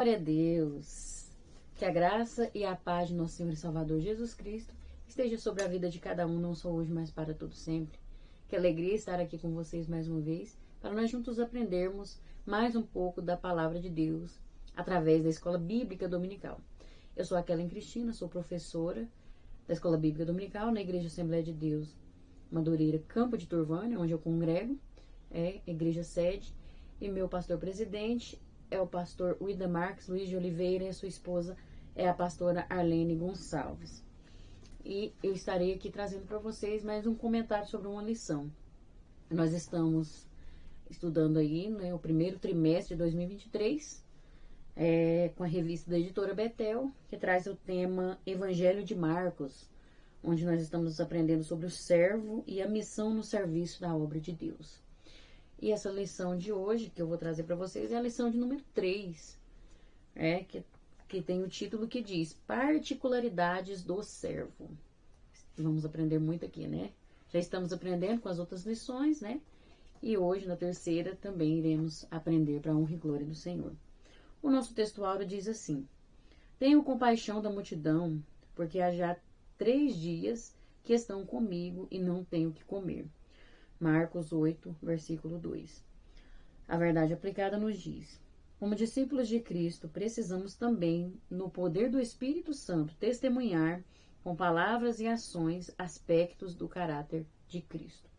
Glória a Deus. Que a graça e a paz de nosso Senhor e Salvador Jesus Cristo esteja sobre a vida de cada um, não só hoje, mas para todo sempre. Que alegria estar aqui com vocês mais uma vez, para nós juntos aprendermos mais um pouco da Palavra de Deus, através da Escola Bíblica Dominical. Eu sou a Kellen Cristina, sou professora da Escola Bíblica Dominical na Igreja Assembleia de Deus, Madureira, Campo de Turvânia, onde eu congrego, igreja sede, e meu pastor-presidente é o pastor Uida Marques Luiz de Oliveira e a sua esposa é a pastora Arlene Gonçalves. E eu estarei aqui trazendo para vocês mais um comentário sobre uma lição. Nós estamos estudando aí, né, o primeiro trimestre de 2023, com a revista da editora Betel, que traz o tema Evangelho de Marcos, onde nós estamos aprendendo sobre o servo e a missão no serviço da obra de Deus. E essa lição de hoje, que eu vou trazer para vocês, é a lição de número 3, que tem o título que diz Particularidades do servo. Vamos aprender muito aqui, né? Já estamos aprendendo com as outras lições, né? E hoje, na terceira, também iremos aprender para a honra e glória do Senhor. O nosso textuário diz assim: Tenho compaixão da multidão, porque há já 3 dias que estão comigo e não tenho o que comer. Marcos 8, versículo 2. A verdade aplicada nos diz: como discípulos de Cristo, precisamos também, no poder do Espírito Santo, testemunhar com palavras e ações aspectos do caráter de Cristo.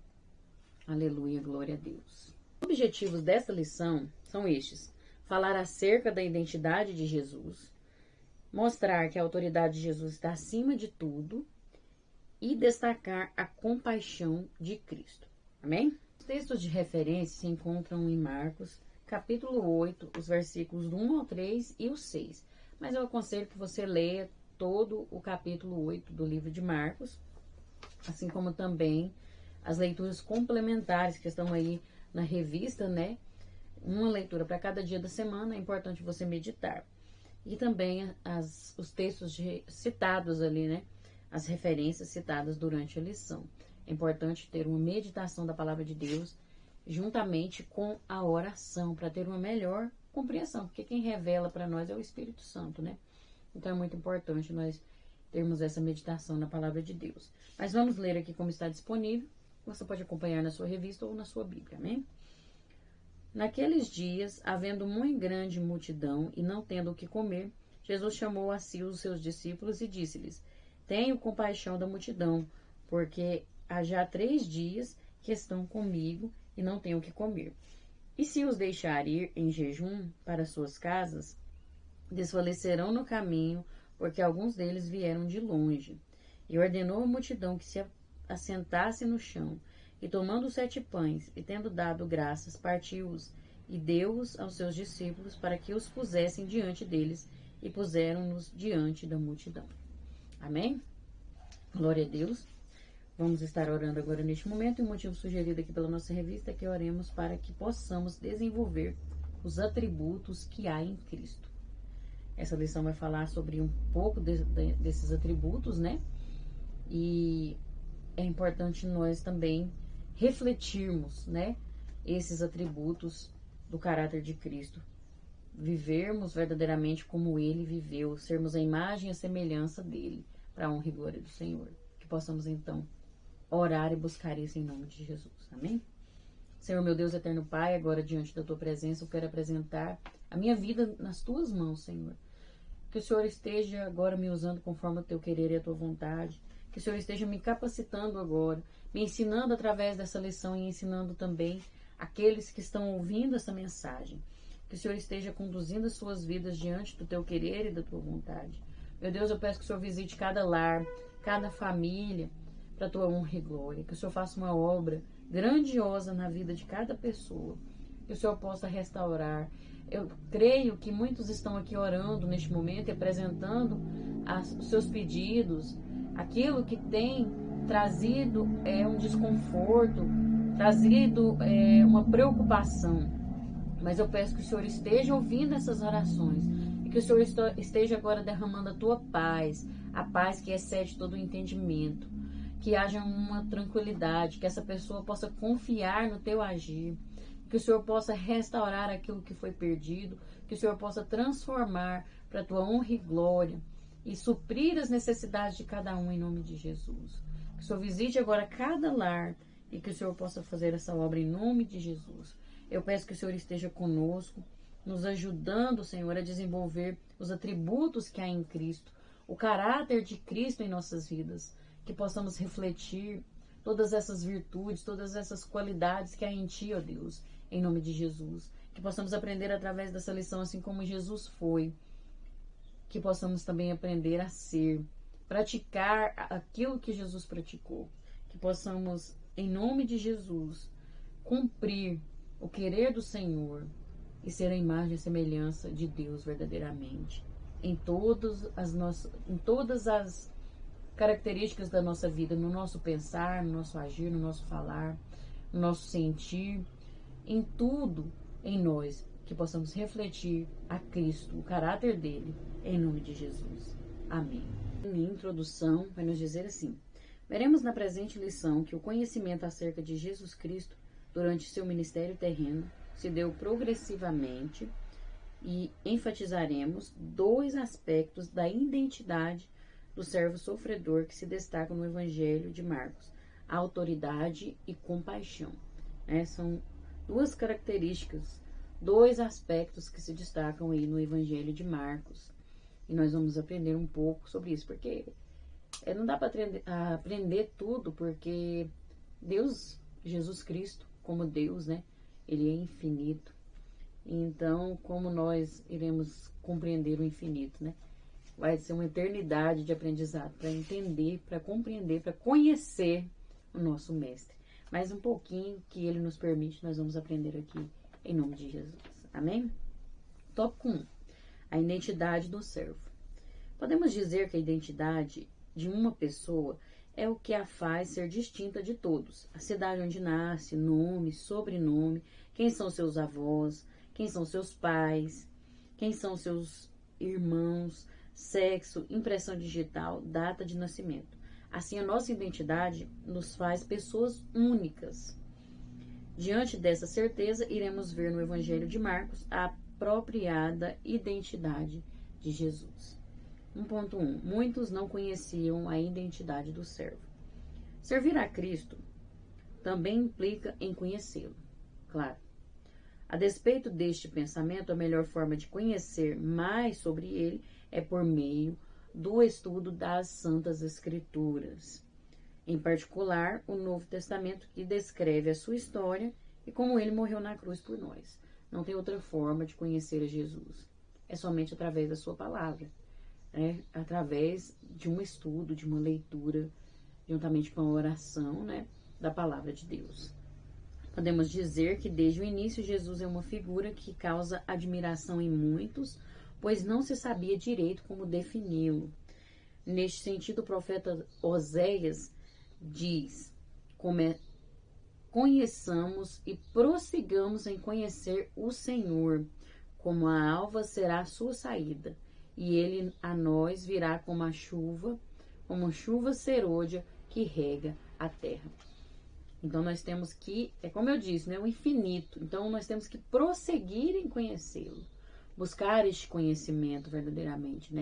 Aleluia, glória a Deus. Os objetivos desta lição são estes: falar acerca da identidade de Jesus, mostrar que a autoridade de Jesus está acima de tudo e destacar a compaixão de Cristo. Amém? Os textos de referência se encontram em Marcos, capítulo 8, os versículos do 1 ao 3 e o 6. Mas eu aconselho que você leia todo o capítulo 8 do livro de Marcos, assim como também as leituras complementares que estão aí na revista, né? Uma leitura para cada dia da semana, é importante você meditar. E também os textos citados ali, né? As referências citadas durante a lição. É importante ter uma meditação da palavra de Deus juntamente com a oração, para ter uma melhor compreensão, porque quem revela para nós é o Espírito Santo, né? Então é muito importante nós termos essa meditação na palavra de Deus. Mas vamos ler aqui como está disponível. Você pode acompanhar na sua revista ou na sua Bíblia, amém? Naqueles dias, havendo muito grande multidão e não tendo o que comer, Jesus chamou a si os seus discípulos e disse-lhes: Tenho compaixão da multidão, porque há já 3 dias que estão comigo e não tenho o que comer. E se os deixar ir em jejum para suas casas, desfalecerão no caminho, porque alguns deles vieram de longe. E ordenou a multidão que se assentasse no chão, e tomando os 7 pães, e tendo dado graças, partiu-os, e deu-os aos seus discípulos, para que os pusessem diante deles, e puseram-nos diante da multidão. Amém? Glória a Deus. Vamos estar orando agora neste momento, e o motivo sugerido aqui pela nossa revista é que oremos para que possamos desenvolver os atributos que há em Cristo. Essa lição vai falar sobre um pouco desses atributos, né? E é importante nós também refletirmos, né? Esses atributos do caráter de Cristo. Vivermos verdadeiramente como Ele viveu, sermos a imagem e a semelhança dEle, para a honra e glória do Senhor. Que possamos, então, orar e buscar isso em nome de Jesus. Amém? Senhor, meu Deus, eterno Pai, agora diante da Tua presença, eu quero apresentar a minha vida nas Tuas mãos, Senhor. Que o Senhor esteja agora me usando conforme o Teu querer e a Tua vontade. Que o Senhor esteja me capacitando agora, me ensinando através dessa lição e ensinando também aqueles que estão ouvindo essa mensagem. Que o Senhor esteja conduzindo as suas vidas diante do Teu querer e da Tua vontade. Meu Deus, eu peço que o Senhor visite cada lar, cada família, para a Tua honra e glória. Que o Senhor faça uma obra grandiosa na vida de cada pessoa. Que o Senhor possa restaurar. Eu creio que muitos estão aqui orando neste momento e apresentando os seus pedidos, aquilo que tem trazido um desconforto, trazido uma preocupação. Mas eu peço que o Senhor esteja ouvindo essas orações e que o Senhor esteja agora derramando a Tua paz, a paz que excede todo o entendimento. Que haja uma tranquilidade, que essa pessoa possa confiar no Teu agir, que o Senhor possa restaurar aquilo que foi perdido, que o Senhor possa transformar para a tua honra e glória e suprir as necessidades de cada um em nome de Jesus. Que o Senhor visite agora cada lar e que o Senhor possa fazer essa obra em nome de Jesus. Eu peço que o Senhor esteja conosco, nos ajudando, Senhor, a desenvolver os atributos que há em Cristo, o caráter de Cristo em nossas vidas, que possamos refletir todas essas virtudes, todas essas qualidades que há em Ti, ó Deus, em nome de Jesus. Que possamos aprender através dessa lição, assim como Jesus foi. Que possamos também aprender a ser, praticar aquilo que Jesus praticou. Que possamos, em nome de Jesus, cumprir o querer do Senhor e ser a imagem e semelhança de Deus verdadeiramente. Em todas as características da nossa vida, no nosso pensar, no nosso agir, no nosso falar, no nosso sentir, em tudo em nós, que possamos refletir a Cristo, o caráter dele, em nome de Jesus. Amém. Minha introdução vai nos dizer assim: veremos na presente lição que o conhecimento acerca de Jesus Cristo durante seu ministério terreno se deu progressivamente e enfatizaremos dois aspectos da identidade do servo sofredor que se destacam no Evangelho de Marcos: a autoridade e compaixão. São duas características, dois aspectos que se destacam aí no Evangelho de Marcos. E nós vamos aprender um pouco sobre isso, porque não dá para aprender tudo, porque Deus, Jesus Cristo, como Deus, né? Ele é infinito. Então, como nós iremos compreender o infinito, né? Vai ser uma eternidade de aprendizado para entender, para compreender, para conhecer o nosso Mestre. Mais um pouquinho que Ele nos permite, nós vamos aprender aqui em nome de Jesus. Amém? Tópico 1. A identidade do servo. Podemos dizer que a identidade de uma pessoa é o que a faz ser distinta de todos. A cidade onde nasce, nome, sobrenome, quem são seus avós, quem são seus pais, quem são seus irmãos, sexo, impressão digital, data de nascimento. Assim, a nossa identidade nos faz pessoas únicas. Diante dessa certeza, iremos ver no Evangelho de Marcos a apropriada identidade de Jesus. 1.1. Muitos não conheciam a identidade do servo. Servir a Cristo também implica em conhecê-lo. Claro. A despeito deste pensamento, a melhor forma de conhecer mais sobre ele é por meio do estudo das Santas Escrituras. Em particular, o Novo Testamento, que descreve a sua história e como ele morreu na cruz por nós. Não tem outra forma de conhecer a Jesus. É somente através da sua palavra. Através de um estudo, de uma leitura, juntamente com a oração, da palavra de Deus. Podemos dizer que desde o início Jesus é uma figura que causa admiração em muitos, pois não se sabia direito como defini-lo. Neste sentido, o profeta Oséias diz: conheçamos e prossigamos em conhecer o Senhor, como a alva será a sua saída, e ele a nós virá como chuva serôdia que rega a terra. Então, nós temos que, como eu disse, o infinito. Então, nós temos que prosseguir em conhecê-lo. Buscar este conhecimento verdadeiramente,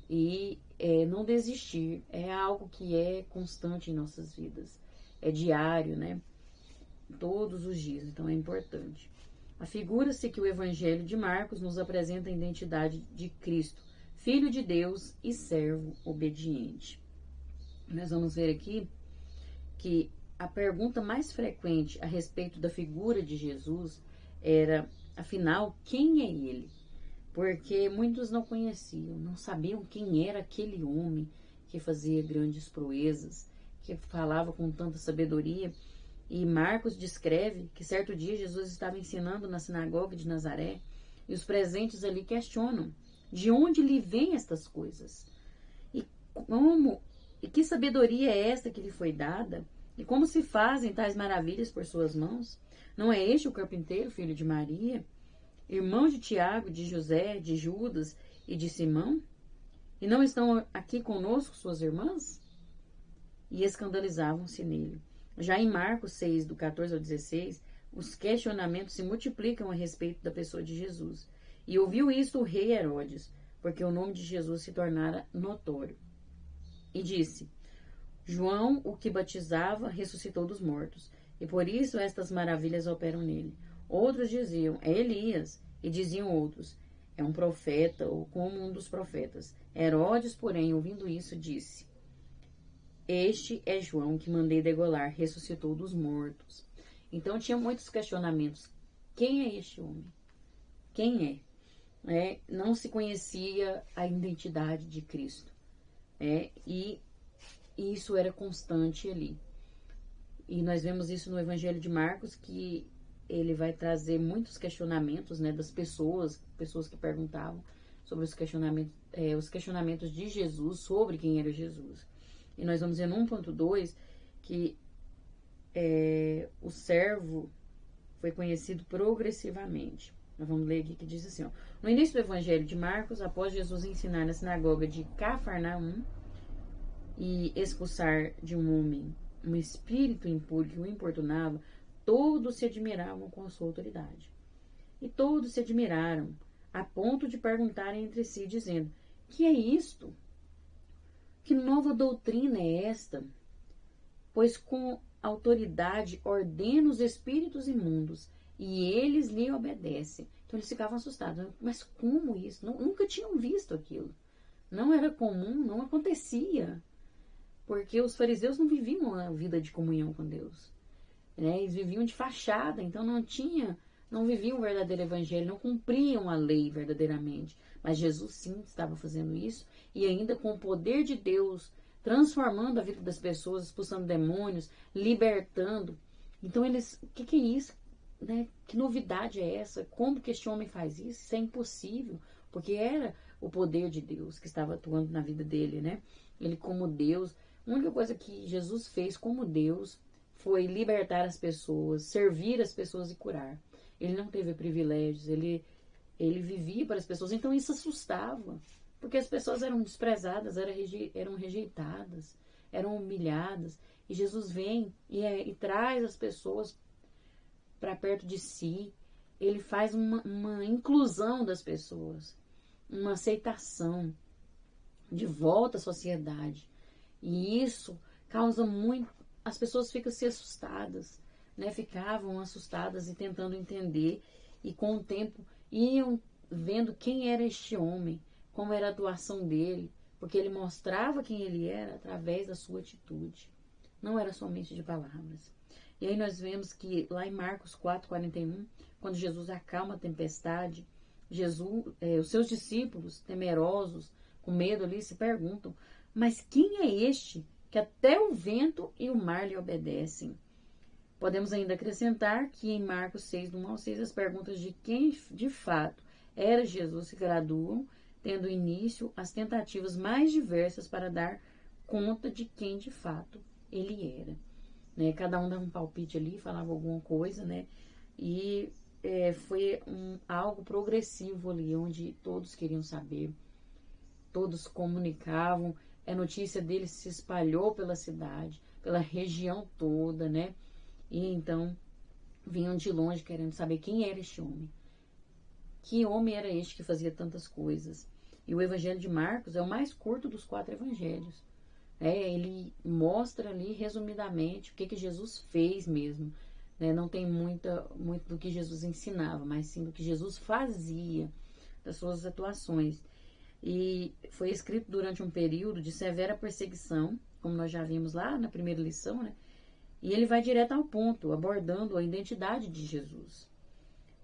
E não desistir. É algo que é constante em nossas vidas. É diário, Todos os dias. Então, é importante. Afigura-se que o Evangelho de Marcos nos apresenta a identidade de Cristo, Filho de Deus e servo obediente. Nós vamos ver aqui que a pergunta mais frequente a respeito da figura de Jesus era, afinal, quem é ele? Porque muitos não conheciam, não sabiam quem era aquele homem que fazia grandes proezas, que falava com tanta sabedoria. E Marcos descreve que certo dia Jesus estava ensinando na sinagoga de Nazaré e os presentes ali questionam: de onde lhe vêm estas coisas? E que sabedoria é esta que lhe foi dada? E como se fazem tais maravilhas por suas mãos? Não é este o carpinteiro, filho de Maria, irmão de Tiago, de José, de Judas e de Simão? E não estão aqui conosco suas irmãs? E escandalizavam-se nele. Já em Marcos 6, do 14 ao 16, os questionamentos se multiplicam a respeito da pessoa de Jesus. E ouviu isto o rei Herodes, porque o nome de Jesus se tornara notório. E disse: João, o que batizava, ressuscitou dos mortos, e por isso estas maravilhas operam nele. Outros diziam: é Elias, e diziam outros: é um profeta, ou como um dos profetas. Herodes, porém, ouvindo isso, disse: este é João que mandei degolar, ressuscitou dos mortos. Então tinha muitos questionamentos. Quem é este homem? Quem é? Não se conhecia a identidade de Cristo. E isso era constante ali. E nós vemos isso no Evangelho de Marcos, que ele vai trazer muitos questionamentos, né, das pessoas que perguntavam sobre os questionamentos de Jesus, sobre quem era Jesus. E nós vamos ver no 1.2 que o servo foi conhecido progressivamente. Nós vamos ler aqui que diz assim, ó. No início do Evangelho de Marcos, após Jesus ensinar na sinagoga de Cafarnaum e expulsar de um homem um espírito impuro que o importunava, todos se admiravam com a sua autoridade. E todos se admiraram, a ponto de perguntarem entre si, dizendo: que é isto? Que nova doutrina é esta? Pois com autoridade ordena os espíritos imundos, e eles lhe obedecem. Então eles ficavam assustados. Mas como isso? Nunca tinham visto aquilo. Não era comum, não acontecia. Porque os fariseus não viviam a vida de comunhão com Deus. Eles viviam de fachada, então não viviam o verdadeiro evangelho, não cumpriam a lei verdadeiramente. Mas Jesus sim estava fazendo isso, e ainda com o poder de Deus, transformando a vida das pessoas, expulsando demônios, libertando. Então eles, o que é isso? Que novidade é essa? Como que este homem faz isso? Isso é impossível, porque era o poder de Deus que estava atuando na vida dele, né? Ele como Deus, a única coisa que Jesus fez como Deus foi libertar as pessoas, servir as pessoas e curar. Ele não teve privilégios, ele vivia para as pessoas, então isso assustava, porque as pessoas eram desprezadas, eram rejeitadas, eram humilhadas, e Jesus vem e traz as pessoas para perto de si, ele faz uma inclusão das pessoas, uma aceitação de volta à sociedade, e isso causa muito, as pessoas ficam se assustadas, né? Ficavam assustadas e tentando entender, e com o tempo iam vendo quem era este homem, como era a atuação dele, porque ele mostrava quem ele era através da sua atitude, não era somente de palavras. E aí nós vemos que lá em Marcos 4:41, quando Jesus acalma a tempestade, os seus discípulos, temerosos, com medo ali, se perguntam: mas quem é este que até o vento e o mar lhe obedecem? Podemos ainda acrescentar que em Marcos 6, do 1 ao 6, as perguntas de quem de fato era Jesus se graduam, tendo início as tentativas mais diversas para dar conta de quem de fato ele era. Né? Cada um dava um palpite ali, falava alguma coisa, né? E foi algo progressivo ali, onde todos queriam saber, todos comunicavam, a notícia dele se espalhou pela cidade, pela região toda, né? E então vinham de longe querendo saber quem era este homem. Que homem era este que fazia tantas coisas? E o Evangelho de Marcos é o mais curto dos 4 evangelhos. Ele mostra ali resumidamente o que Jesus fez mesmo. Não tem muito do que Jesus ensinava, mas sim do que Jesus fazia, das suas atuações. E foi escrito durante um período de severa perseguição, como nós já vimos lá na primeira lição, né? E ele vai direto ao ponto, abordando a identidade de Jesus.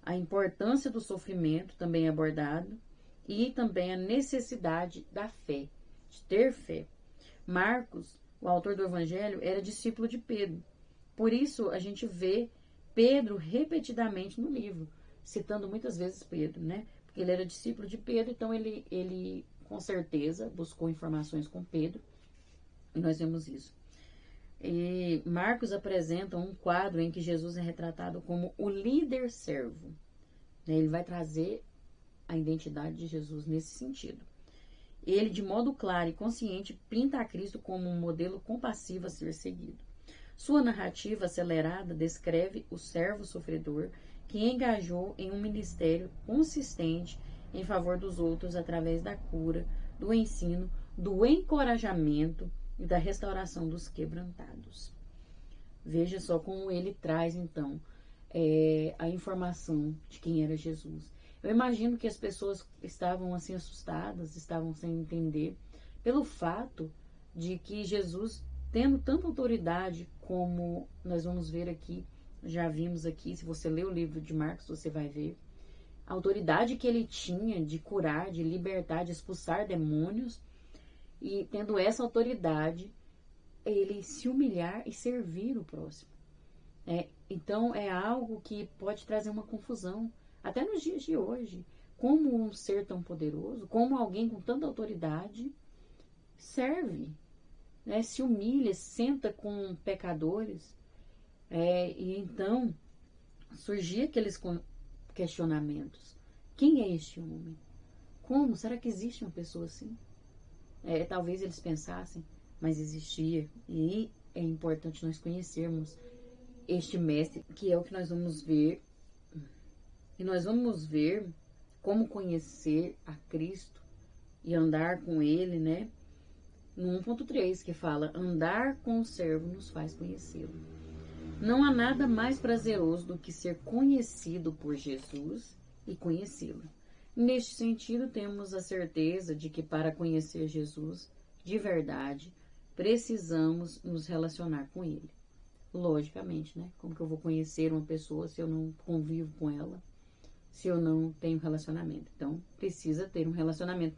A importância do sofrimento também é abordado, e também a necessidade da fé, de ter fé. Marcos, o autor do Evangelho, era discípulo de Pedro. Por isso, a gente vê Pedro repetidamente no livro, citando muitas vezes Pedro, né? Porque ele era discípulo de Pedro, então ele com certeza buscou informações com Pedro, e nós vemos isso. E Marcos apresenta um quadro em que Jesus é retratado como o líder servo. Ele vai trazer a identidade de Jesus nesse sentido. Ele, de modo claro e consciente, pinta a Cristo como um modelo compassivo a ser seguido. Sua narrativa acelerada descreve o servo sofredor que engajou em um ministério consistente em favor dos outros através da cura, do ensino, do encorajamento e da restauração dos quebrantados. Veja só como ele traz, então, a informação de quem era Jesus. Eu imagino que as pessoas estavam assim assustadas, estavam sem entender, pelo fato de que Jesus, tendo tanta autoridade como nós vamos ver aqui, já vimos aqui, se você ler o livro de Marcos, você vai ver, a autoridade que ele tinha de curar, de libertar, de expulsar demônios, e tendo essa autoridade, ele se humilhar e servir o próximo. Então é algo que pode trazer uma confusão, até nos dias de hoje. Como um ser tão poderoso, como alguém com tanta autoridade, serve, se humilha, senta com pecadores. E então surgia aqueles questionamentos. Quem é este homem? Como? Será que existe uma pessoa assim? Talvez eles pensassem, mas existia. E é importante nós conhecermos este mestre, que é o que nós vamos ver. E nós vamos ver como conhecer a Cristo e andar com ele, no 1.3, que fala: andar com o servo nos faz conhecê-lo. Não há nada mais prazeroso do que ser conhecido por Jesus e conhecê-lo. Neste sentido, temos a certeza de que para conhecer Jesus de verdade, precisamos nos relacionar com ele. Logicamente, Como que eu vou conhecer uma pessoa se eu não convivo com ela, se eu não tenho relacionamento? Então, precisa ter um relacionamento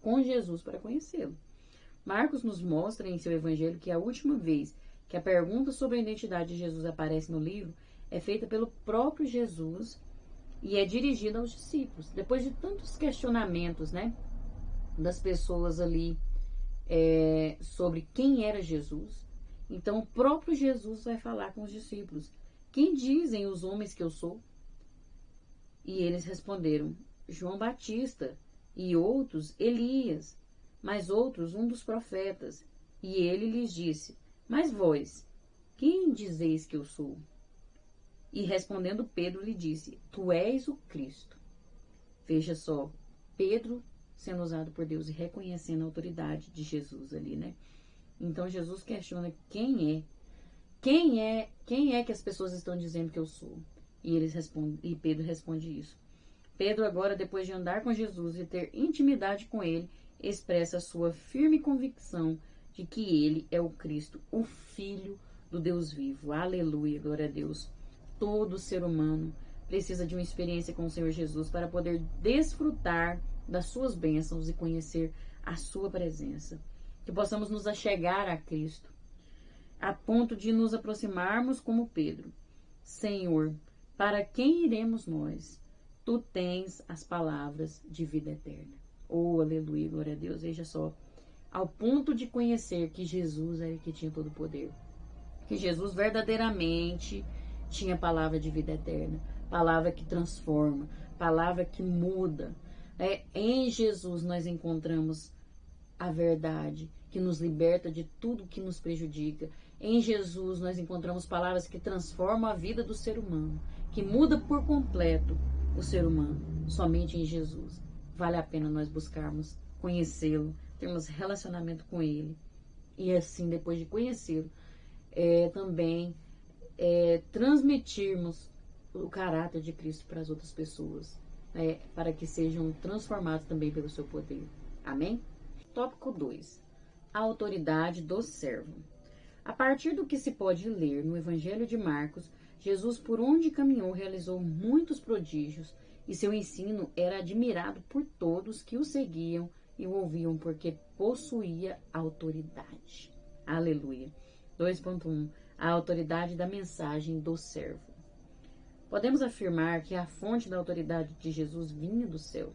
com Jesus para conhecê-lo. Marcos nos mostra em seu evangelho que a última vez que a pergunta sobre a identidade de Jesus aparece no livro é feita pelo próprio Jesus e é dirigida aos discípulos. Depois de tantos questionamentos, das pessoas ali sobre quem era Jesus, então o próprio Jesus vai falar com os discípulos: quem dizem os homens que eu sou? E eles responderam: João Batista, e outros Elias, mas outros um dos profetas. E ele lhes disse: mas vós, quem dizeis que eu sou? E respondendo Pedro lhe disse: tu és o Cristo. Veja só, Pedro sendo usado por Deus e reconhecendo a autoridade de Jesus ali, Então Jesus questiona quem é. Quem é que as pessoas estão dizendo que eu sou? E Pedro responde isso. Pedro agora, depois de andar com Jesus e ter intimidade com ele, expressa a sua firme convicção de que ele é o Cristo, o Filho do Deus vivo. Aleluia, glória a Deus. Todo ser humano precisa de uma experiência com o Senhor Jesus para poder desfrutar das suas bênçãos e conhecer a sua presença. Que possamos nos achegar a Cristo, a ponto de nos aproximarmos como Pedro. Senhor, para quem iremos nós? Tu tens as palavras de vida eterna. Oh, aleluia, glória a Deus. Veja só, ao ponto de conhecer que Jesus era que tinha todo o poder, que Jesus verdadeiramente tinha a palavra de vida eterna, palavra que transforma, palavra que muda. Em Jesus nós encontramos a verdade que nos liberta de tudo que nos prejudica. Em Jesus nós encontramos palavras que transformam a vida do ser humano, que muda por completo o ser humano. Somente em Jesus vale a pena nós buscarmos conhecê-lo, termos relacionamento com ele, e assim, depois de conhecê-lo, também transmitirmos o caráter de Cristo para as outras pessoas, para que sejam transformados também pelo seu poder. Amém? Tópico 2. A autoridade do servo. A partir do que se pode ler no Evangelho de Marcos, Jesus, por onde caminhou, realizou muitos prodígios, e seu ensino era admirado por todos que o seguiam e o ouviam, porque possuía autoridade. Aleluia. 2.1. A autoridade da mensagem do servo. Podemos afirmar que a fonte da autoridade de Jesus vinha do céu.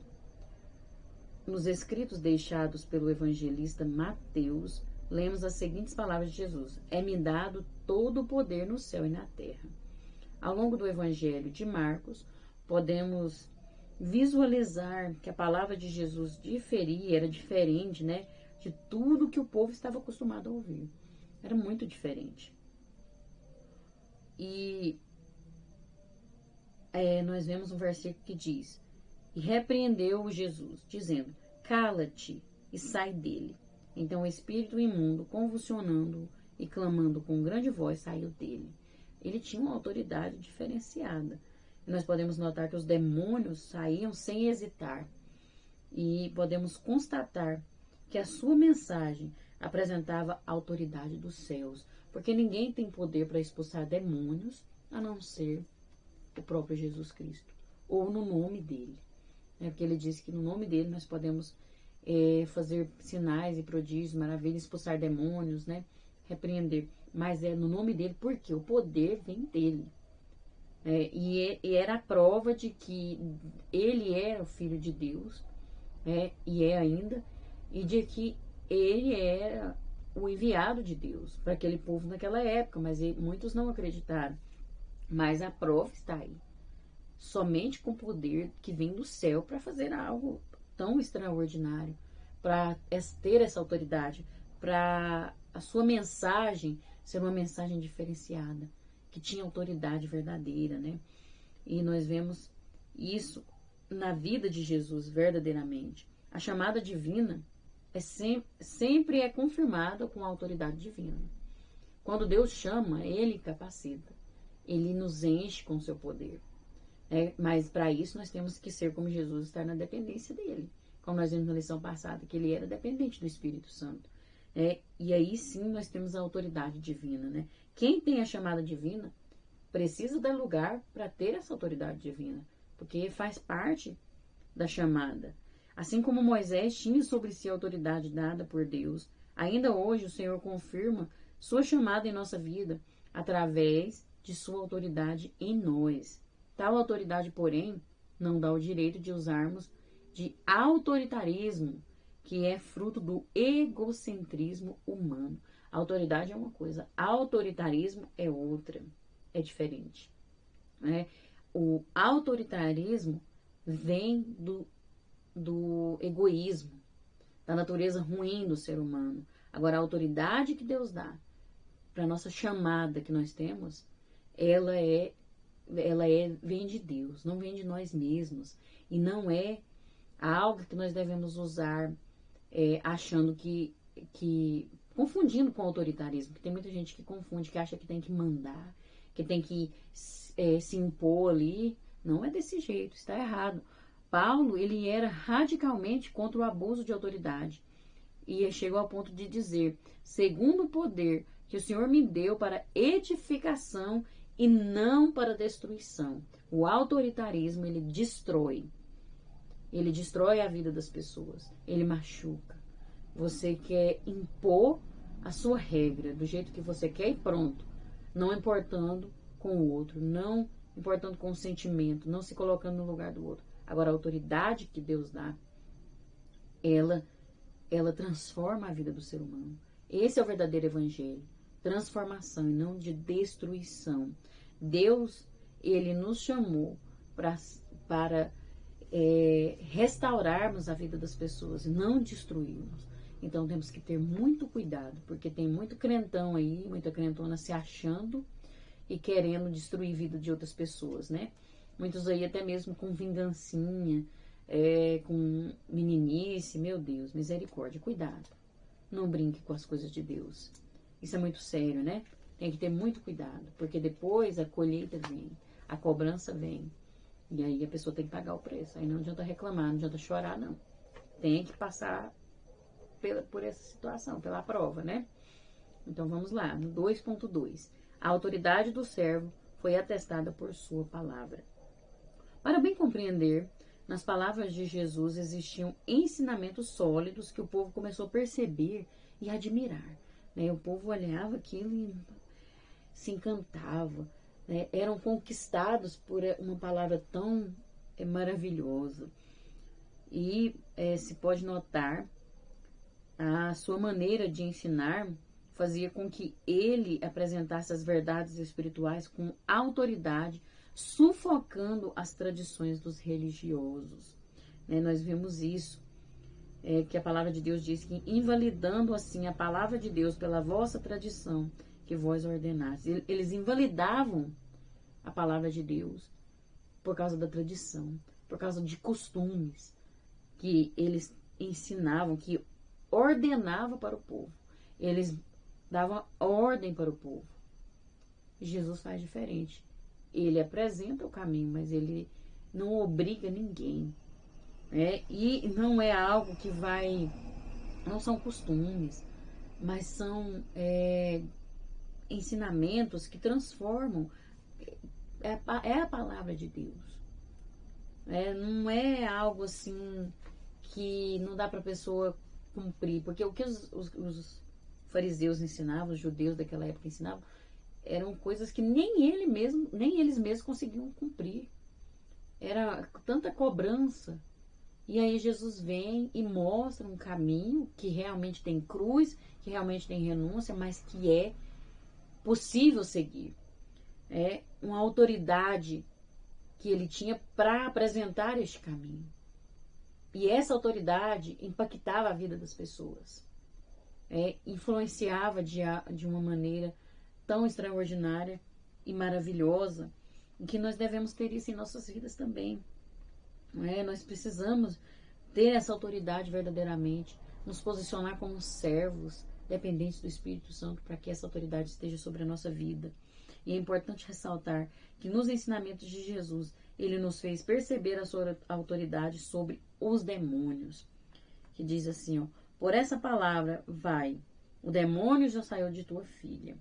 Nos escritos deixados pelo evangelista Mateus, lemos as seguintes palavras de Jesus: é-me dado todo o poder no céu e na terra. Ao longo do evangelho de Marcos, podemos visualizar que a palavra de Jesus era diferente, de tudo que o povo estava acostumado a ouvir. Era muito diferente. E nós vemos um versículo que diz: e repreendeu Jesus, dizendo: cala-te e sai dele. Então o espírito imundo, convulsionando e clamando com grande voz, saiu dele. Ele tinha uma autoridade diferenciada. E nós podemos notar que os demônios saíam sem hesitar. E podemos constatar que a sua mensagem apresentava a autoridade dos céus. Porque ninguém tem poder para expulsar demônios a não ser o próprio Jesus Cristo. Ou no nome dele. Porque ele disse que no nome dele nós podemos fazer sinais e prodígios, maravilhas, expulsar demônios, né? Repreender. Mas é no nome dele, porque o poder vem dele. E era a prova de que ele era o Filho de Deus, e é ainda, e de que ele era o enviado de Deus para aquele povo naquela época, mas muitos não acreditaram. Mas a prova está aí. Somente com poder que vem do céu para fazer algo tão extraordinário, para ter essa autoridade, para a sua mensagem ser uma mensagem diferenciada, que tinha autoridade verdadeira, né? E nós vemos isso na vida de Jesus verdadeiramente. A chamada divina sempre é confirmada com a autoridade divina. Quando Deus chama, Ele capacita, Ele nos enche com o seu poder. Mas para isso nós temos que ser como Jesus, estar na dependência dele. Como nós vimos na lição passada, que ele era dependente do Espírito Santo. E aí sim nós temos a autoridade divina. Né? Quem tem a chamada divina precisa dar lugar para ter essa autoridade divina. Porque faz parte da chamada. Assim como Moisés tinha sobre si a autoridade dada por Deus, ainda hoje o Senhor confirma sua chamada em nossa vida através de sua autoridade em nós. Tal autoridade, porém, não dá o direito de usarmos de autoritarismo, que é fruto do egocentrismo humano. A autoridade é uma coisa, autoritarismo é outra, é diferente. O autoritarismo vem do egoísmo, da natureza ruim do ser humano. Agora, a autoridade que Deus dá para a nossa chamada que nós temos, ela vem de Deus, não vem de nós mesmos. E não é algo que nós devemos usar achando que confundindo com autoritarismo, que tem muita gente que confunde, que acha que tem que mandar, que tem que se impor ali. Não é desse jeito, está errado. Paulo, ele era radicalmente contra o abuso de autoridade. E chegou ao ponto de dizer: segundo o poder que o Senhor me deu para edificação e não para destruição. O autoritarismo, ele destrói. Ele destrói a vida das pessoas. Ele machuca. Você quer impor a sua regra do jeito que você quer e pronto. Não importando com o outro. Não importando com o sentimento. Não se colocando no lugar do outro. Agora, a autoridade que Deus dá, ela transforma a vida do ser humano. Esse é o verdadeiro evangelho. Transformação e não de destruição. Deus, ele nos chamou para restaurarmos a vida das pessoas, não destruirmos. Então temos que ter muito cuidado, porque tem muito crentão aí, muita crentona se achando e querendo destruir a vida de outras pessoas, né? Muitos aí até mesmo com vingancinha, com meninice, meu Deus, misericórdia, cuidado. Não brinque com as coisas de Deus. Isso é muito sério, né? Tem que ter muito cuidado, porque depois a colheita vem, a cobrança vem. E aí a pessoa tem que pagar o preço. Aí não adianta reclamar, não adianta chorar, não. Tem que passar por essa situação, pela prova, né? Então vamos lá, no 2.2. A autoridade do servo foi atestada por sua palavra. Para bem compreender, nas palavras de Jesus existiam ensinamentos sólidos que o povo começou a perceber e admirar. O povo olhava aquilo e se encantava. Eram conquistados por uma palavra tão maravilhosa. E se pode notar, a sua maneira de ensinar fazia com que ele apresentasse as verdades espirituais com autoridade, sufocando as tradições dos religiosos. Nós vemos isso, que a palavra de Deus diz que, invalidando assim a palavra de Deus pela vossa tradição, que vós ordenastes. Eles invalidavam a palavra de Deus por causa da tradição, por causa de costumes que eles ensinavam, que ordenavam para o povo. Eles davam ordem para o povo. Jesus faz diferente. Ele apresenta o caminho, mas ele não obriga ninguém. E não é algo que vai... Não são costumes, mas são ensinamentos que transformam. É a palavra de Deus. Não é algo assim que não dá para a pessoa cumprir. Porque o que os fariseus ensinavam, os judeus daquela época ensinavam, eram coisas que nem eles mesmos conseguiam cumprir. Era tanta cobrança. E aí Jesus vem e mostra um caminho que realmente tem cruz, que realmente tem renúncia, mas que é possível seguir. É uma autoridade que ele tinha para apresentar este caminho. E essa autoridade impactava a vida das pessoas. Influenciava de uma maneira tão extraordinária e maravilhosa, que nós devemos ter isso em nossas vidas também. Nós precisamos ter essa autoridade verdadeiramente, nos posicionar como servos, dependentes do Espírito Santo, para que essa autoridade esteja sobre a nossa vida. E é importante ressaltar que nos ensinamentos de Jesus, ele nos fez perceber a sua autoridade sobre os demônios. Que diz assim, por essa palavra vai, o demônio já saiu de tua filha.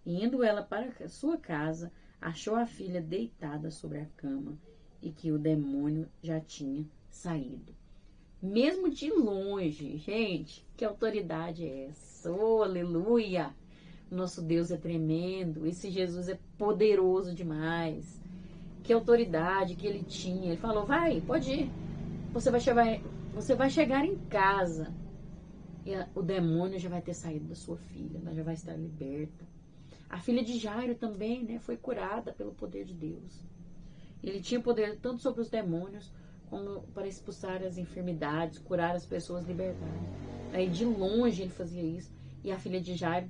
E indo ela para a sua casa, achou a filha deitada sobre a cama, e que o demônio já tinha saído. Mesmo de longe, gente, que autoridade é essa? Oh, aleluia! Nosso Deus é tremendo, esse Jesus é poderoso demais. Que autoridade que ele tinha. Ele falou, vai, pode ir. Você vai chegar em casa e o demônio já vai ter saído da sua filha, ela já vai estar liberta. A filha de Jairo também, foi curada pelo poder de Deus. Ele tinha poder tanto sobre os demônios, como para expulsar as enfermidades, curar as pessoas, libertar. Aí de longe ele fazia isso. E a filha de Jairo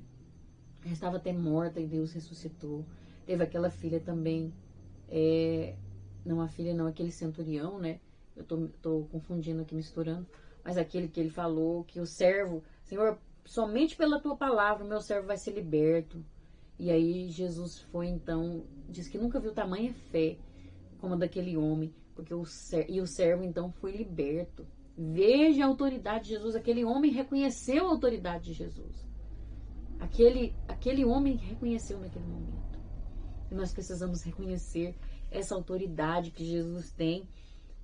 estava até morta e Deus ressuscitou. Teve aquela filha também, não a filha não, aquele centurião, Eu tô confundindo aqui, misturando. Mas aquele que ele falou que o servo, Senhor, somente pela tua palavra o meu servo vai ser liberto. E aí Jesus foi então, diz que nunca viu tamanha fé como a daquele homem, porque o servo então foi liberto. Veja a autoridade de Jesus. Aquele homem reconheceu a autoridade de Jesus. Aquele homem reconheceu naquele momento. E nós precisamos reconhecer essa autoridade que Jesus tem,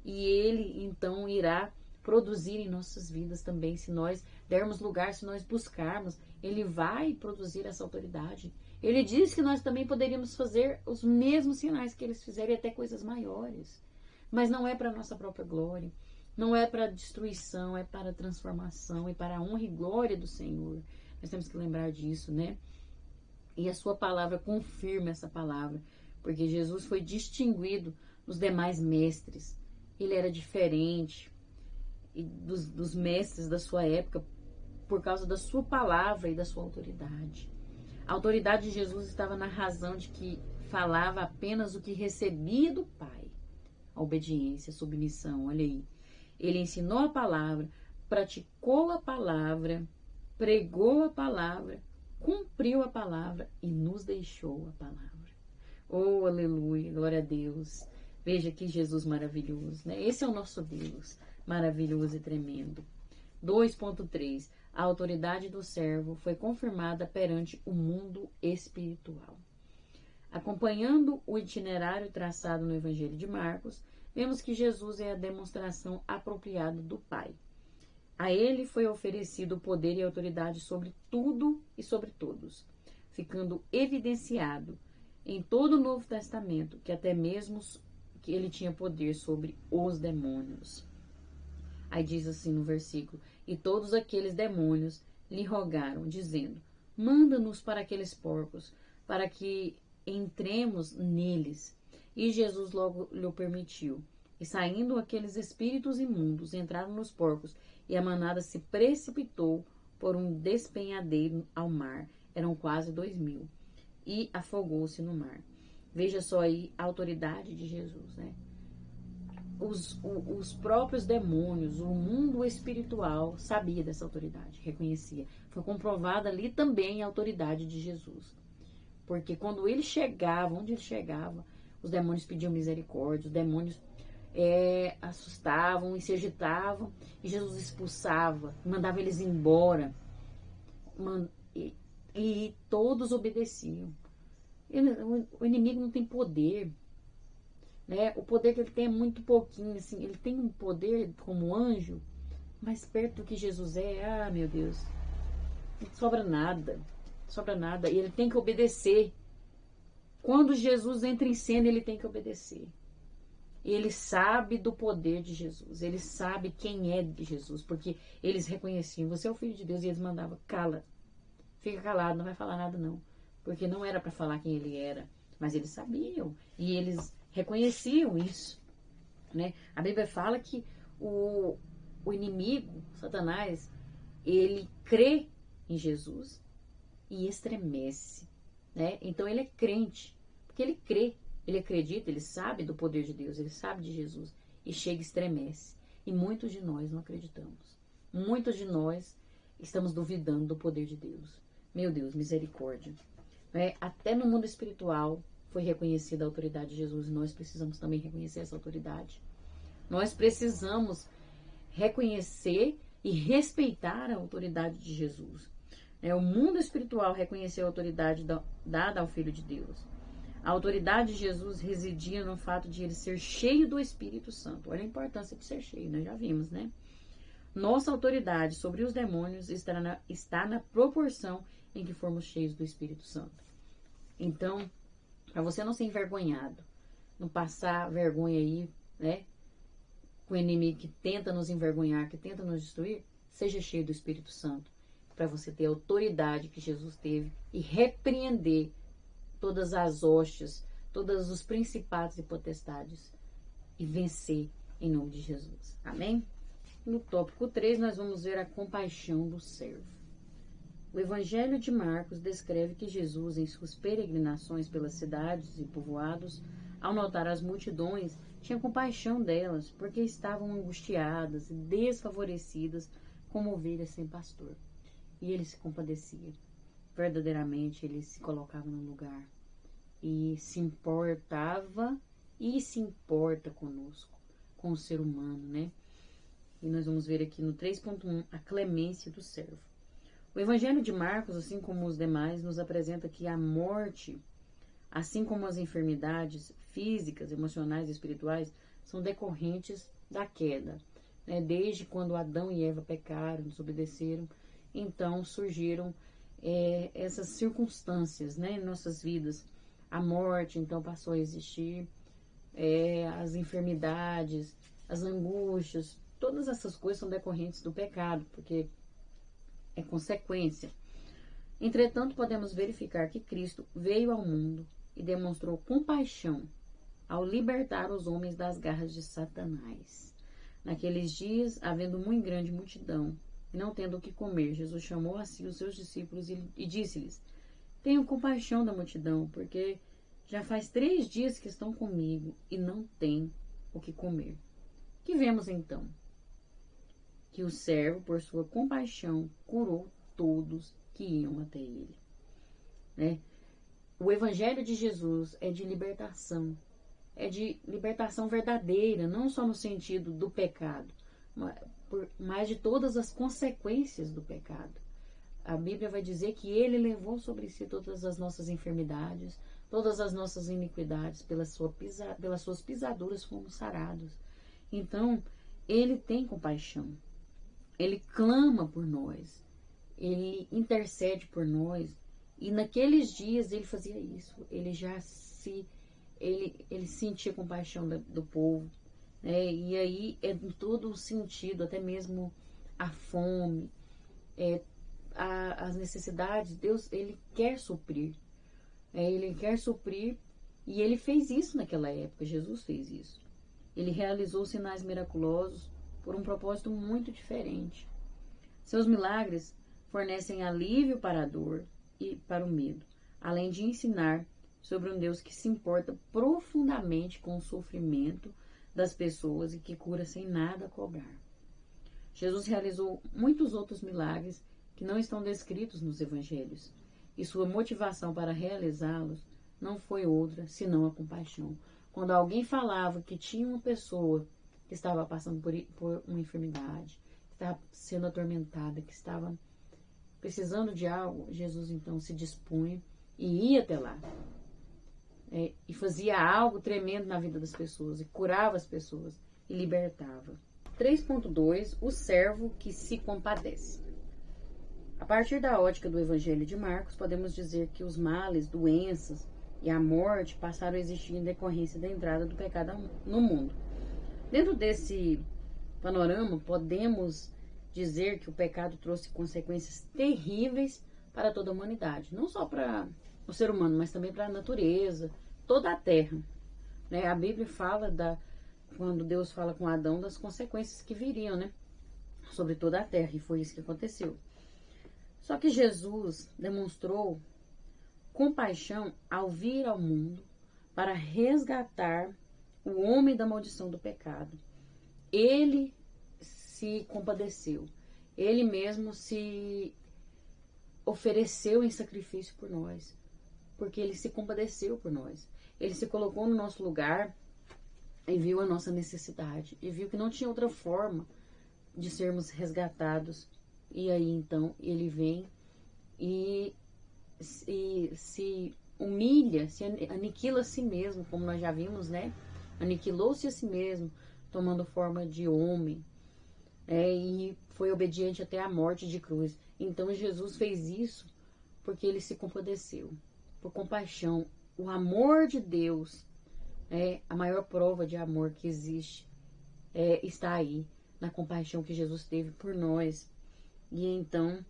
e ele então irá produzir em nossas vidas também, se nós dermos lugar, se nós buscarmos, ele vai produzir essa autoridade. Ele diz que nós também poderíamos fazer os mesmos sinais que eles fizeram e até coisas maiores. Mas não é para a nossa própria glória, não é para a destruição, é para a transformação e para a honra e glória do Senhor. Nós temos que lembrar disso, E a sua palavra confirma essa palavra, porque Jesus foi distinguido dos demais mestres. Ele era diferente dos mestres da sua época por causa da sua palavra e da sua autoridade. A autoridade de Jesus estava na razão de que falava apenas o que recebia do Pai. A obediência, a submissão, olha aí. Ele ensinou a palavra, praticou a palavra, pregou a palavra, cumpriu a palavra e nos deixou a palavra. Oh, aleluia, glória a Deus. Veja que Jesus maravilhoso, Esse é o nosso Deus, maravilhoso e tremendo. 2.3. A autoridade do servo foi confirmada perante o mundo espiritual. Acompanhando o itinerário traçado no Evangelho de Marcos, vemos que Jesus é a demonstração apropriada do Pai. A ele foi oferecido o poder e autoridade sobre tudo e sobre todos, ficando evidenciado em todo o Novo Testamento que até mesmo que ele tinha poder sobre os demônios. Aí diz assim no versículo, e todos aqueles demônios lhe rogaram, dizendo, manda-nos para aqueles porcos, para que entremos neles. E Jesus logo lhe permitiu. E saindo aqueles espíritos imundos, entraram nos porcos, e a manada se precipitou por um despenhadeiro ao mar. eram quase 2.000, e afogou-se no mar. Veja só aí a autoridade de Jesus, né? Os próprios demônios, o mundo espiritual sabia dessa autoridade, reconhecia. Foi comprovada ali também a autoridade de Jesus. Porque quando ele chegava, onde ele chegava, os demônios pediam misericórdia, os demônios assustavam e se agitavam, e Jesus expulsava, mandava eles embora, e todos obedeciam. O inimigo não tem poder, né? O poder que ele tem é muito pouquinho, assim. Ele tem um poder como anjo, mas perto do que Jesus é, meu Deus, não sobra nada, e ele tem que obedecer. Quando Jesus entra em cena, ele tem que obedecer. Ele sabe do poder de Jesus, ele sabe quem é de Jesus, porque eles reconheciam, você é o Filho de Deus, e eles mandavam, cala, fica calado, não vai falar nada não, porque não era para falar quem ele era, mas eles sabiam, e eles reconheciam isso, né? A Bíblia fala que o inimigo, Satanás, ele crê em Jesus e estremece, né? Então ele é crente, porque ele crê, ele acredita, ele sabe do poder de Deus, ele sabe de Jesus, e chega e estremece. E muitos de nós não acreditamos. Muitos de nós estamos duvidando do poder de Deus. Meu Deus, misericórdia. Até no mundo espiritual foi reconhecida a autoridade de Jesus, e nós precisamos também reconhecer essa autoridade. Nós precisamos reconhecer e respeitar a autoridade de Jesus. O mundo espiritual reconheceu a autoridade dada ao Filho de Deus. A autoridade de Jesus residia no fato de ele ser cheio do Espírito Santo. Olha a importância de ser cheio, nós já vimos, né? Nossa autoridade sobre os demônios está na proporção em que formos cheios do Espírito Santo. Então, para você não ser envergonhado, não passar vergonha aí, né? Com o inimigo que tenta nos envergonhar, que tenta nos destruir, seja cheio do Espírito Santo, para você ter a autoridade que Jesus teve e repreender todas as hostes, todos os principados e potestades, e vencer em nome de Jesus. Amém? No tópico 3, nós vamos ver a compaixão do servo. O Evangelho de Marcos descreve que Jesus, em suas peregrinações pelas cidades e povoados, ao notar as multidões, tinha compaixão delas, porque estavam angustiadas e desfavorecidas como ovelhas sem pastor. E ele se compadecia. Verdadeiramente, ele se colocava no lugar e se importava e se importa conosco, com o ser humano, né? E nós vamos ver aqui no 3.1 a clemência do servo. O Evangelho de Marcos, assim como os demais, nos apresenta que a morte, assim como as enfermidades físicas, emocionais e espirituais, são decorrentes da queda, né? Desde quando Adão e Eva pecaram, desobedeceram, então surgiram essas circunstâncias, né, em nossas vidas. A morte, então, passou a existir, as enfermidades, as angústias, todas essas coisas são decorrentes do pecado, porque é consequência. Entretanto, podemos verificar que Cristo veio ao mundo e demonstrou compaixão ao libertar os homens das garras de Satanás. Naqueles dias, havendo muito grande multidão, e não tendo o que comer, Jesus chamou a si os seus discípulos e disse-lhes: tenham compaixão da multidão, porque já faz 3 dias que estão comigo e não têm o que comer. Que vemos então? Que o servo, por sua compaixão, curou todos que iam até ele. Né? O Evangelho de Jesus é de libertação verdadeira, não só no sentido do pecado, mas de todas as consequências do pecado. A Bíblia vai dizer que ele levou sobre si todas as nossas enfermidades, todas as nossas iniquidades, pelas suas pisaduras fomos sarados. Então, ele tem compaixão, ele clama por nós, ele intercede por nós, e naqueles dias ele fazia isso, ele sentia compaixão do povo, né? E aí é em todo o sentido, até mesmo a fome, as necessidades, Deus, ele quer suprir, e ele fez isso naquela época, Jesus fez isso. Ele realizou sinais miraculosos por um propósito muito diferente. Seus milagres fornecem alívio para a dor, e para o medo, além de ensinar sobre um Deus que se importa profundamente com o sofrimento das pessoas e que cura sem nada cobrar. Jesus realizou muitos outros milagres que não estão descritos nos evangelhos, e sua motivação para realizá-los não foi outra senão a compaixão. Quando alguém falava que tinha uma pessoa que estava passando por uma enfermidade, que estava sendo atormentada, que estava precisando de algo, Jesus então se dispunha e ia até lá. E fazia algo tremendo na vida das pessoas, e curava as pessoas, e libertava. 3.2. O servo que se compadece. A partir da ótica do Evangelho de Marcos, podemos dizer que os males, doenças e a morte passaram a existir em decorrência da entrada do pecado no mundo. Dentro desse panorama, podemos dizer que o pecado trouxe consequências terríveis para toda a humanidade. Não só para o ser humano, mas também para a natureza, toda a terra. A Bíblia fala, quando Deus fala com Adão, das consequências que viriam, sobre toda a terra. E foi isso que aconteceu. Só que Jesus demonstrou compaixão ao vir ao mundo para resgatar o homem da maldição do pecado. Ele se compadeceu. Ele mesmo se ofereceu em sacrifício por nós. Porque ele se compadeceu por nós. Ele se colocou no nosso lugar e viu a nossa necessidade. E viu que não tinha outra forma de sermos resgatados. E aí então ele vem e se humilha, se aniquila a si mesmo, como nós já vimos, Aniquilou-se a si mesmo, tomando forma de homem. E foi obediente até a morte de cruz. Então Jesus fez isso porque ele se compadeceu, por compaixão. O amor de Deus, a maior prova de amor que existe, está aí, na compaixão que Jesus teve por nós. E então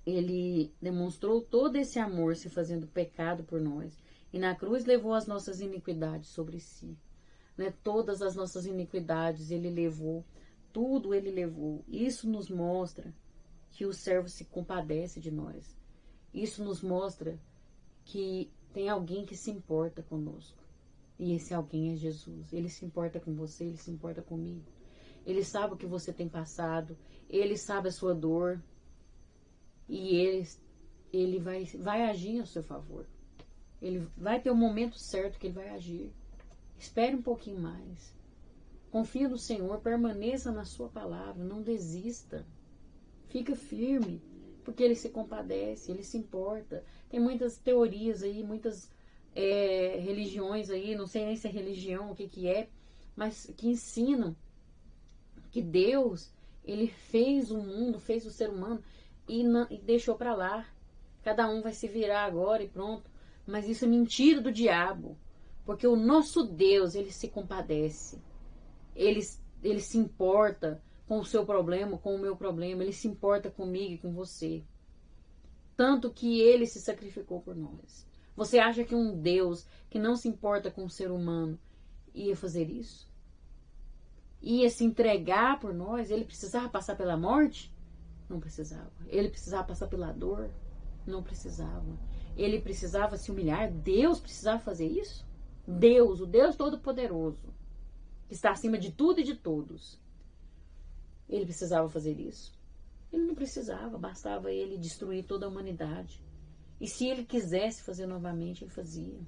ele demonstrou todo esse amor se fazendo pecado por nós. E na cruz levou as nossas iniquidades sobre si. Todas as nossas iniquidades ele levou. Tudo ele levou. Isso nos mostra que o servo se compadece de nós. Isso nos mostra que tem alguém que se importa conosco. E esse alguém é Jesus. Ele se importa com você, ele se importa comigo. Ele sabe o que você tem passado. Ele sabe a sua dor. E ele vai agir a seu favor. Ele vai ter o momento certo que ele vai agir. Espere um pouquinho mais. Confie no Senhor, permaneça na sua palavra, não desista. Fica firme, porque ele se compadece, ele se importa. Tem muitas teorias aí, muitas religiões aí, não sei nem se é religião, o que é, mas que ensinam que Deus, ele fez o mundo, fez o ser humano e deixou para lá. Cada um vai se virar agora e pronto. Mas isso é mentira do diabo. Porque o nosso Deus, ele se compadece. Ele se importa com o seu problema, com o meu problema. Ele se importa comigo e com você. Tanto que ele se sacrificou por nós. Você acha que um Deus que não se importa com o ser humano ia fazer isso? Ia se entregar por nós? Ele precisava passar pela morte? Não precisava. Ele precisava passar pela dor? Não precisava. Ele precisava se humilhar? Deus precisava fazer isso? Deus, o Deus Todo-Poderoso, que está acima de tudo e de todos. Ele precisava fazer isso? Ele não precisava, bastava ele destruir toda a humanidade. E se ele quisesse fazer novamente, ele fazia.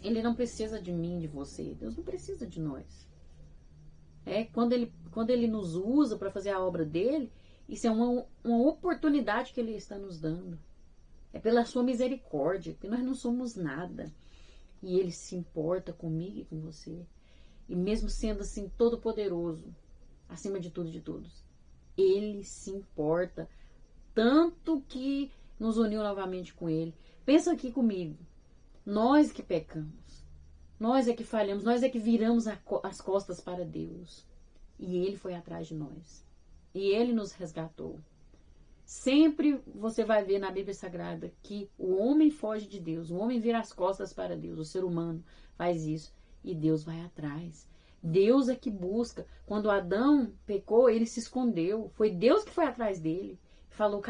Ele não precisa de mim, de você. Deus não precisa de nós. Quando ele nos usa para fazer a obra dele, isso é uma oportunidade que ele está nos dando. É pela sua misericórdia, porque nós não somos nada. E ele se importa comigo e com você. E mesmo sendo assim todo poderoso, acima de tudo e de todos, ele se importa. Tanto que nos uniu novamente com ele. Pensa aqui comigo. Nós que pecamos. Nós é que falhamos. Nós é que viramos as costas para Deus. E ele foi atrás de nós. E ele nos resgatou. Sempre você vai ver na Bíblia Sagrada que o homem foge de Deus, o homem vira as costas para Deus, o ser humano faz isso e Deus vai atrás. Deus é que busca. Quando Adão pecou, ele se escondeu. Foi Deus que foi atrás dele. Falou,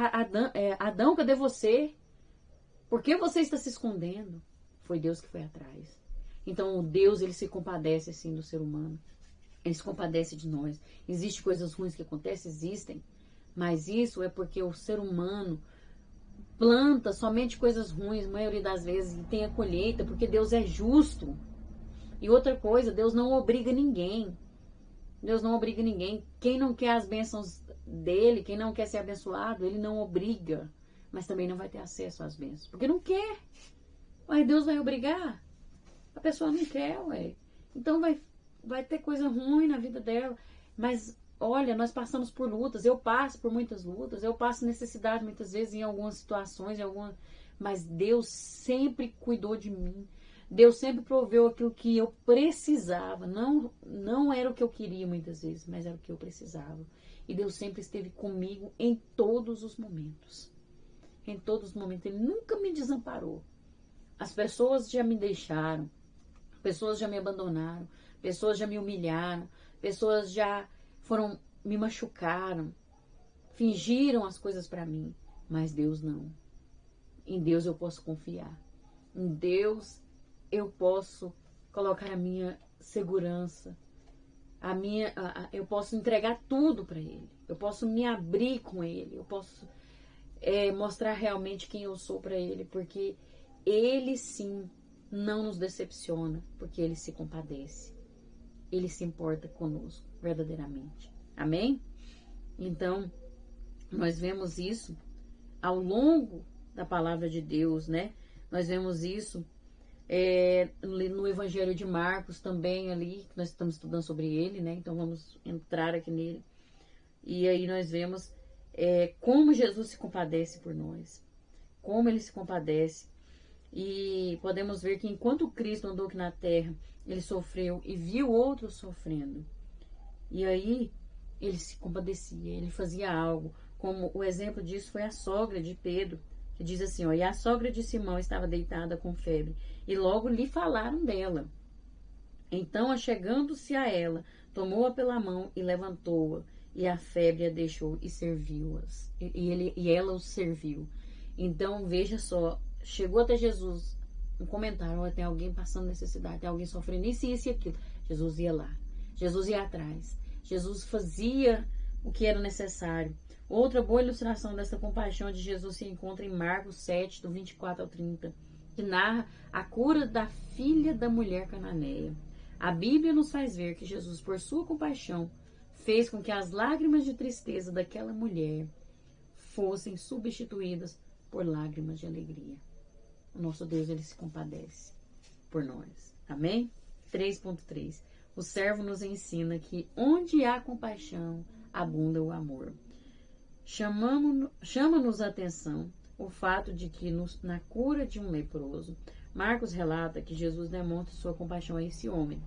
Adão, cadê você? Por que você está se escondendo? Foi Deus que foi atrás. Então, o Deus, ele se compadece, assim, do ser humano. Ele se compadece de nós. Existem coisas ruins que acontecem? Existem. Mas isso é porque o ser humano planta somente coisas ruins, a maioria das vezes, e tem a colheita, porque Deus é justo. E outra coisa, Deus não obriga ninguém. Deus não obriga ninguém. Quem não quer as bênçãos dele, quem não quer ser abençoado, ele não obriga. Mas também não vai ter acesso às bênçãos. Porque não quer. Mas Deus vai obrigar? A pessoa não quer, ué. Então vai ter coisa ruim na vida dela. Mas, olha, nós passamos por lutas. Eu passo por muitas lutas. Eu passo necessidade muitas vezes em algumas situações. Mas Deus sempre cuidou de mim. Deus sempre proveu aquilo que eu precisava. Não era o que eu queria muitas vezes, mas era o que eu precisava. E Deus sempre esteve comigo em todos os momentos. Em todos os momentos. Ele nunca me desamparou. As pessoas já me deixaram. Pessoas já me abandonaram. Pessoas já me humilharam. Pessoas já me machucaram. Fingiram as coisas para mim. Mas Deus não. Em Deus eu posso confiar. Em Deus eu posso colocar a minha segurança, eu posso entregar tudo para Ele, eu posso me abrir com Ele, eu posso mostrar realmente quem eu sou para Ele, porque Ele sim não nos decepciona, porque Ele se compadece, Ele se importa conosco verdadeiramente. Amém? Então, nós vemos isso ao longo da palavra de Deus, né? Nós vemos isso no Evangelho de Marcos também ali, que nós estamos estudando sobre ele, né? Então vamos entrar aqui nele. E aí nós vemos como Jesus se compadece por nós. Como ele se compadece. E podemos ver que enquanto Cristo andou aqui na terra, ele sofreu e viu outros sofrendo. E aí ele se compadecia, ele fazia algo. Como o exemplo disso foi a sogra de Pedro, que diz assim, e a sogra de Simão estava deitada com febre, e logo lhe falaram dela. Então, achegando-se a ela, tomou-a pela mão e levantou-a, e a febre a deixou e serviu-as. E ela os serviu. Então, veja só, chegou até Jesus um comentário, tem alguém passando necessidade, tem alguém sofrendo isso e aquilo. Jesus ia lá, Jesus ia atrás, Jesus fazia o que era necessário. Outra boa ilustração dessa compaixão de Jesus se encontra em Marcos 7, do 24 ao 30, que narra a cura da filha da mulher cananeia. A Bíblia nos faz ver que Jesus, por sua compaixão, fez com que as lágrimas de tristeza daquela mulher fossem substituídas por lágrimas de alegria. O nosso Deus, ele se compadece por nós. Amém? 3.3. O servo nos ensina que onde há compaixão, abunda o amor. Chama-nos a atenção o fato de que na cura de um leproso, Marcos relata que Jesus demonstra sua compaixão a esse homem.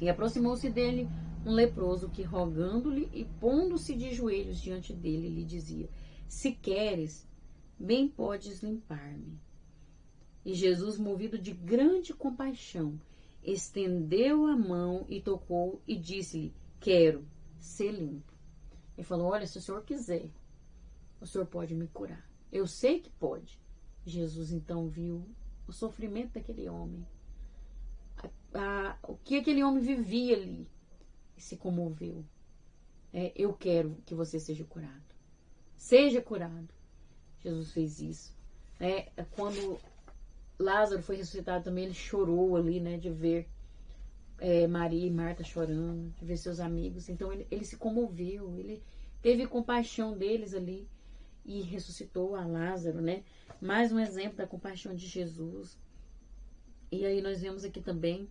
E aproximou-se dele um leproso que, rogando-lhe e pondo-se de joelhos diante dele, lhe dizia, se queres, bem podes limpar-me. E Jesus, movido de grande compaixão, estendeu a mão e tocou e disse-lhe, quero ser limpo. Ele falou, olha, se o senhor quiser, o senhor pode me curar. Eu sei que pode. Jesus então viu o sofrimento daquele homem, o que aquele homem vivia ali, e se comoveu. Eu quero que você seja curado. Seja curado. Jesus fez isso. Quando Lázaro foi ressuscitado também, ele chorou ali, né, de ver Maria e Marta chorando, de ver seus amigos. Então ele se comoveu, ele teve compaixão deles ali e ressuscitou a Lázaro, né? Mais um exemplo da compaixão de Jesus. E aí nós vemos aqui também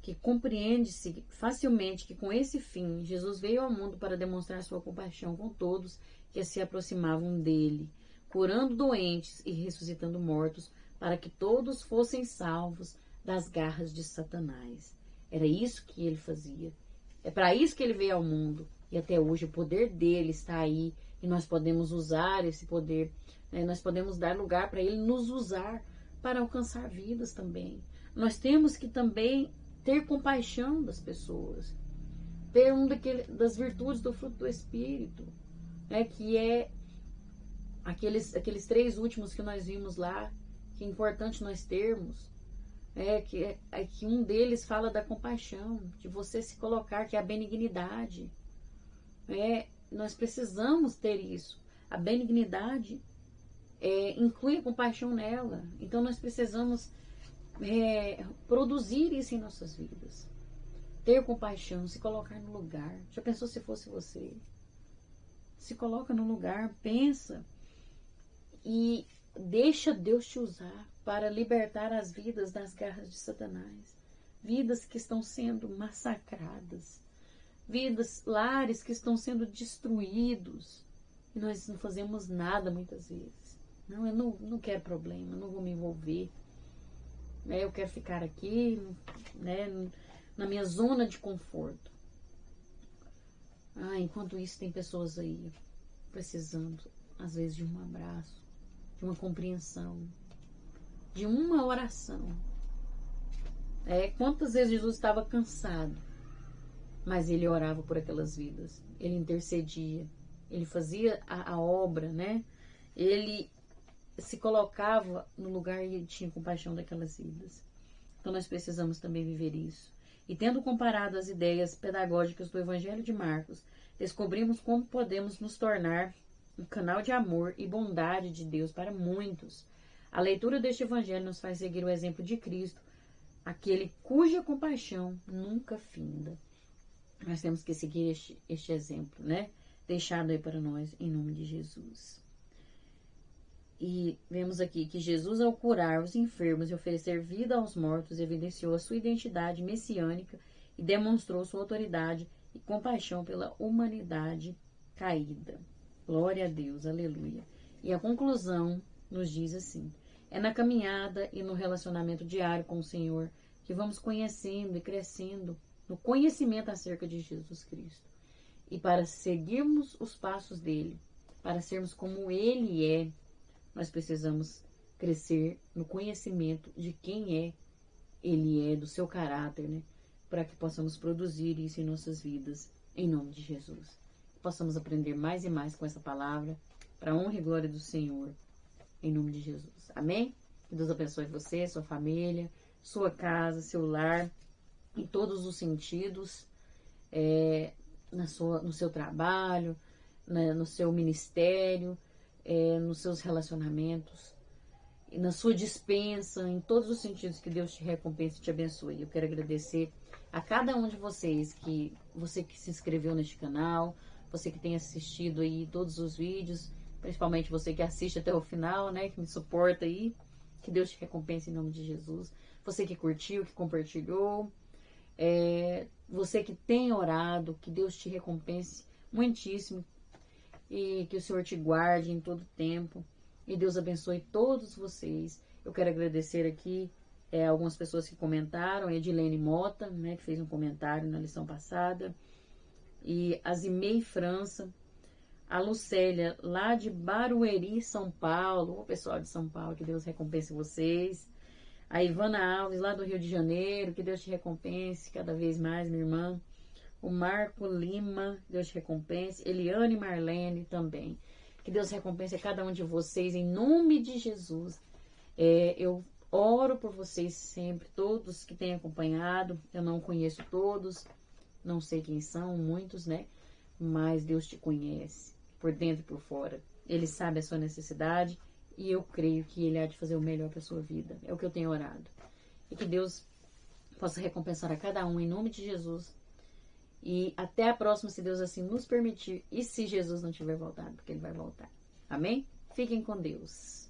que compreende-se facilmente que com esse fim Jesus veio ao mundo para demonstrar sua compaixão com todos que se aproximavam dele, curando doentes e ressuscitando mortos, para que todos fossem salvos das garras de Satanás. Era isso que ele fazia. É para isso que ele veio ao mundo. E até hoje o poder dele está aí. E nós podemos usar esse poder. Nós podemos dar lugar para ele nos usar para alcançar vidas também. Nós temos que também ter compaixão das pessoas. Ter das virtudes do fruto do Espírito. Que é aqueles 3 últimos que nós vimos lá, que é importante nós termos, que um deles fala da compaixão, de você se colocar, que é a benignidade. Nós precisamos ter isso. A benignidade inclui a compaixão nela. Então nós precisamos produzir isso em nossas vidas. Ter compaixão, se colocar no lugar. Já pensou se fosse você? Se coloca no lugar, pensa e deixa Deus te usar para libertar as vidas das garras de Satanás. Vidas que estão sendo massacradas. Vidas, lares que estão sendo destruídos. E nós não fazemos nada muitas vezes. Não, eu não quero problema, não vou me envolver. Eu quero ficar aqui, na minha zona de conforto. Enquanto isso, tem pessoas aí precisando, às vezes, de um abraço, de uma compreensão, de uma oração. Quantas vezes Jesus estava cansado, mas ele orava por aquelas vidas, ele intercedia, ele fazia a obra, Ele se colocava no lugar e tinha compaixão daquelas vidas. Então nós precisamos também viver isso. E tendo comparado as ideias pedagógicas do Evangelho de Marcos, descobrimos como podemos nos tornar um canal de amor e bondade de Deus para muitos. A leitura deste Evangelho nos faz seguir o exemplo de Cristo, aquele cuja compaixão nunca finda. Nós temos que seguir este exemplo, deixado aí para nós, em nome de Jesus. E vemos aqui que Jesus, ao curar os enfermos e oferecer vida aos mortos, evidenciou a sua identidade messiânica e demonstrou sua autoridade e compaixão pela humanidade caída. Glória a Deus, aleluia. E a conclusão nos diz assim: é na caminhada e no relacionamento diário com o Senhor que vamos conhecendo e crescendo no conhecimento acerca de Jesus Cristo. E para seguirmos os passos dele, para sermos como ele é, nós precisamos crescer no conhecimento de quem ele é, do seu caráter, para que possamos produzir isso em nossas vidas, em nome de Jesus. Possamos aprender mais e mais com essa palavra, para a honra e glória do Senhor, em nome de Jesus. Amém? Que Deus abençoe você, sua família, sua casa, seu lar, em todos os sentidos, no seu trabalho, no seu ministério, nos seus relacionamentos, na sua dispensa, em todos os sentidos, que Deus te recompense e te abençoe. Eu quero agradecer a cada um de vocês, você que se inscreveu neste canal, você que tem assistido aí todos os vídeos, principalmente você que assiste até o final, que me suporta aí, que Deus te recompense em nome de Jesus. Você que curtiu, que compartilhou, você que tem orado, que Deus te recompense muitíssimo e que o Senhor te guarde em todo tempo e Deus abençoe todos vocês. Eu quero agradecer aqui algumas pessoas que comentaram, a Edilene Mota, que fez um comentário na lição passada, e a Zimei França, a Lucélia, lá de Barueri, São Paulo, o pessoal de São Paulo, que Deus recompense vocês, a Ivana Alves, lá do Rio de Janeiro, que Deus te recompense cada vez mais, minha irmã, o Marco Lima, Deus te recompense, Eliane Marlene também, que Deus recompense a cada um de vocês, em nome de Jesus. Eu oro por vocês sempre, todos que têm acompanhado, eu não conheço todos, não sei quem são, muitos, mas Deus te conhece, por dentro e por fora, Ele sabe a sua necessidade, e eu creio que Ele há de fazer o melhor para a sua vida, é o que eu tenho orado, e que Deus possa recompensar a cada um, em nome de Jesus. E até a próxima, se Deus assim nos permitir. E se Jesus não tiver voltado, porque Ele vai voltar. Amém? Fiquem com Deus.